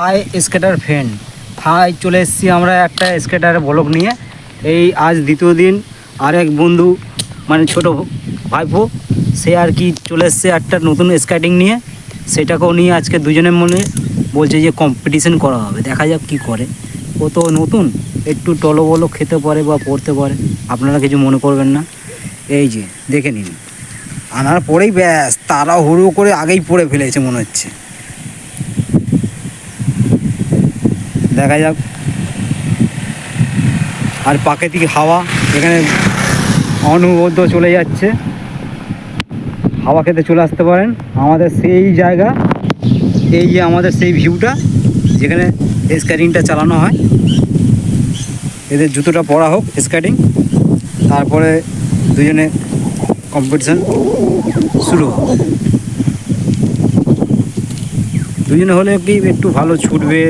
High স্কেটার friend, high চলে এসেছি আমরা একটা স্কেটারের ব্লগ নিয়ে। এই আজ দ্বিতীয় দিন আরেক বন্ধু মানে ছোট ভাইপো সে আর কি চলে এসছে একটা নতুন স্কেটিং নিয়ে। সেটাকেও নিয়ে আজকে দুজনের মনে বলছে যে কম্পিটিশন করা হবে, দেখা যাক কি করে। ও তো নতুন, একটু টলো বলো খেতে পারে বা পড়তে পারে, আপনারা কিছু মনে করবেন না। এই যে দেখে নিন, আনার পরেই ব্যাস তাড়াহুড়ো করে আগেই পড়ে ফেলেছে মনে হচ্ছে। দেখা যাক। আর প্রাকৃতিক হাওয়া এখানে অনবদ্য চলে যাচ্ছে, হাওয়া খেতে চলে আসতে পারেন আমাদের সেই জায়গা। এই যে আমাদের সেই ভিউটা যেখানে স্কেটিংটা চালানো হয়। এদের জুতোটা পরা হোক স্কেটিং, তারপরে দুজনে কম্পিটিশান শুরু হোক। দুজনে হলে কি একটু ভালো ছুটবে,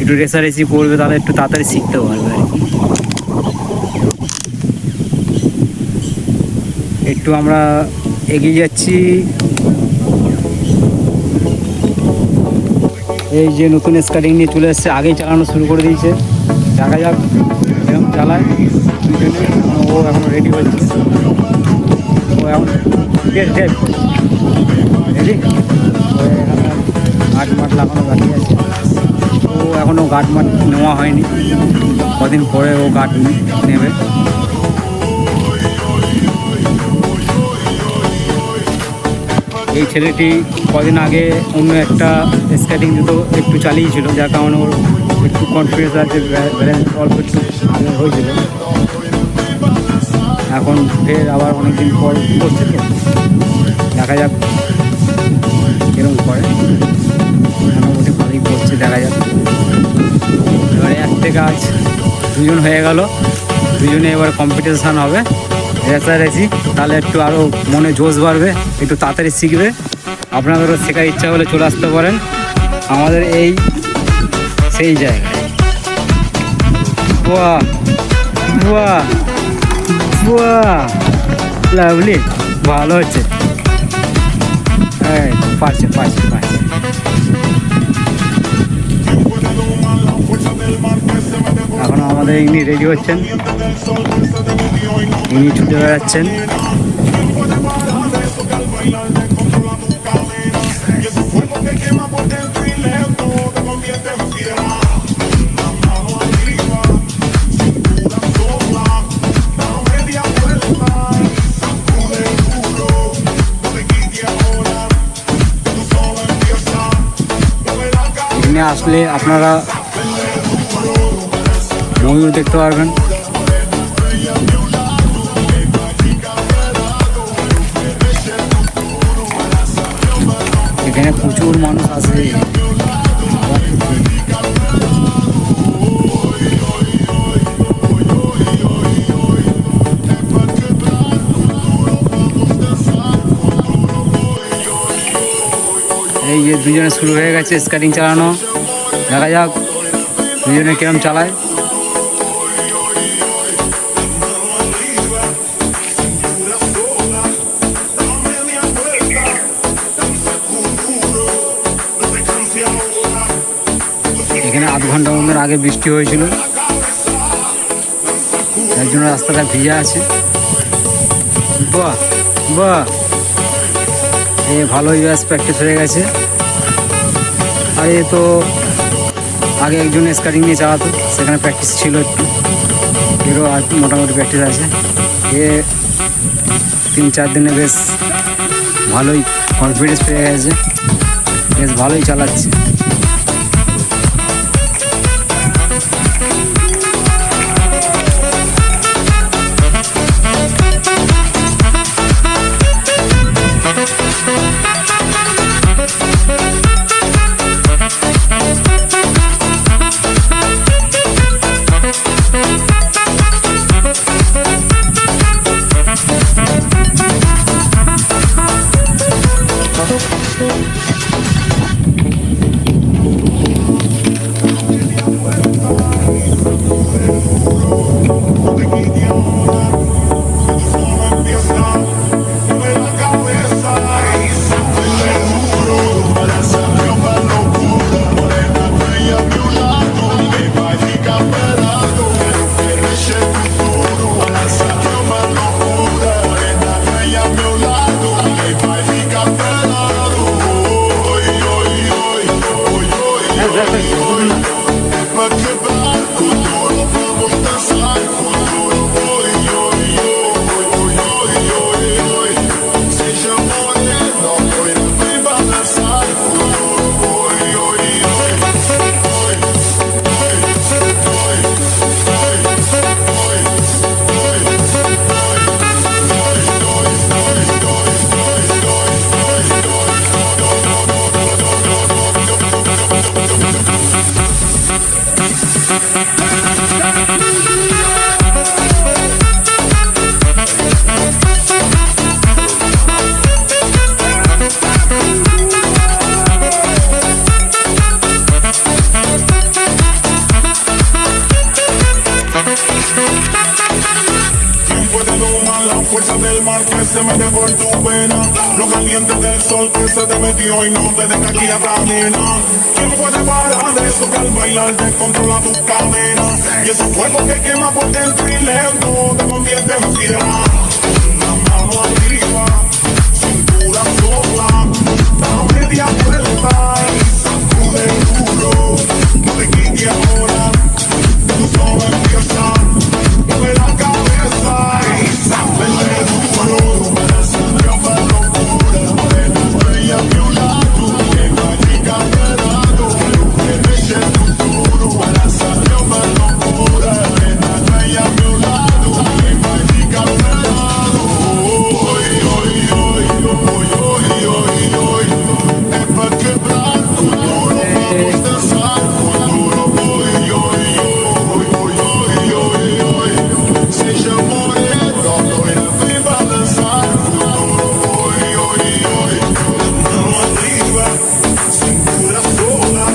একটু রেসারেসি করবে, তাহলে একটু তাড়াতাড়ি শিখতে পারবে আর কি। একটু আমরা এগিয়ে যাচ্ছি। এই যে নতুন স্কেটিং নিয়ে চলে এসছে, আগেই চালানো শুরু করে দিয়েছে। দেখা যাক এরকম চালায় দুজনে। ও এখন রেডি হচ্ছে, ও এখন রেডি। গার্ড মাঠ লাগানো বাকি আছে, ও এখনও গার্ড মাঠ নেওয়া হয়নি, কদিন পরে ও গার্ড নেবে। এই ছেলেটি কদিন আগে অন্য একটা স্কেটিং জুতো একটু চালিয়েছিল, যার কারণে ওর একটু কনফিডেন্স আছে, ব্যালেন্স অল্প একটু আগে হয়েছিল। এখন ফের আবার অনেকদিন পর করছে, তো দেখা যাক এরকম করে। মোটামুটি ভালোই করছে, দেখা যাক। এবারে এক থেকে আজ দুজন হয়ে গেল, দুজনে এবার কম্পিটিশান হবে রেসারেসি, তাহলে একটু আরও মনে জোশ বাড়বে, একটু তাড়াতাড়ি শিখবে। আপনাদেরও শেখার ইচ্ছা হলে চলে আসতে পারেন আমাদের এই সেই জায়গায়। বাহ বাহ বাহ, লাভলি, ভালো হচ্ছে। হ্যাঁ, পারছে পারছে পারছে। এখন আমাদের ইনি রেডি হচ্ছেন, ইনি ছুটে বেড়াচ্ছেন। এখানে আসলে আপনারা ময়ূর দেখতে পারবেন। এখানে প্রচুর মানুষ আসে। এই যে দুজনে শুরু হয়ে গেছে স্কেটিং চালানো, দেখা যাক দুজনে কিরম চালায়। এখানে আধ ঘন্টা মধ্যে আগে বৃষ্টি হয়েছিল, তার জন্য রাস্তাটা ভিজা আছে। বাহ বাহ, এই ভালোই ব্যাস প্র্যাকটিস হয়ে গেছে। আর এ তো আগে একজন স্কেটিং নিয়ে চালাতো, সেখানে প্র্যাকটিস ছিল একটু, এরও আর মোটামুটি প্র্যাকটিস আছে। এ 3-4 দিনে বেশ ভালোই কনফিডেন্স পেয়ে গেছে, বেশ ভালোই চালাচ্ছে। Ma che barco duro, vamos a danzar con duro. Oi, oi, oi, oi, oi, oi, oi. Seja moreno, oi, viva dançar com duro. Oi, oi, oi. Oi, oi, ¿quién puede domar la fuerza del mar que se mete por tu pena? Lo caliente del sol que se te metió y no te deja aquí camina. ¿Quién puede parar eso que al bailar descontrola tus cadenas? Y ese fuego que quema por dentro y lento te convierte en piedra. La mano arriba, cintura sola, da media vuelta y sacude duro. No te quites ahora, tú solo empieza. Mueve la cabeza y sábele duro. Para siempre una locura. Morena, estrella a mi lado. Que mágica verano. Que deje el futuro. Para siempre una locura. Morena, estrella a mi lado. Que mágica verano. Oi, oi, oi, oi, oi, oi, oi. É pra quebrar com duro. Vamos dançar com duro. Oi, oi, oi, oi, oi, oi, oi. Seja moreno, loira, viva dançar com duro. Oi, oi, oi. Mão arriba, cintura sola,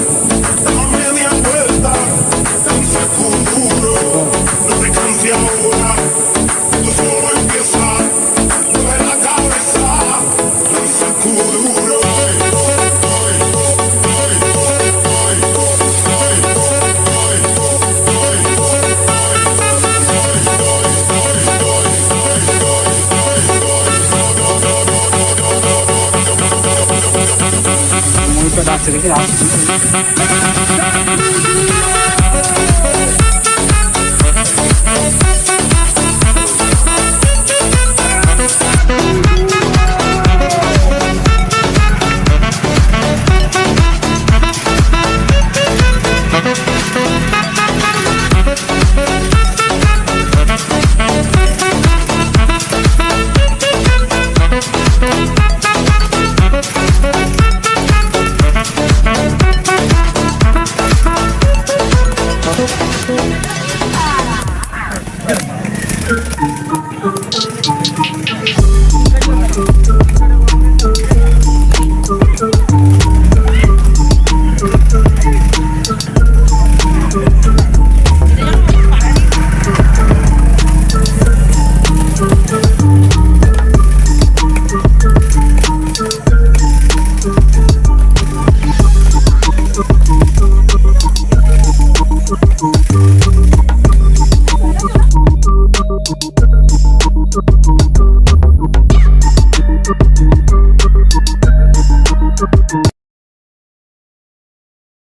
da media vuelta, danza con duro. No te canses ahora, tú solo empieza. Mueve la cabeza, danza con duro. ময়ূরটা ডাকছে দেখি আসছে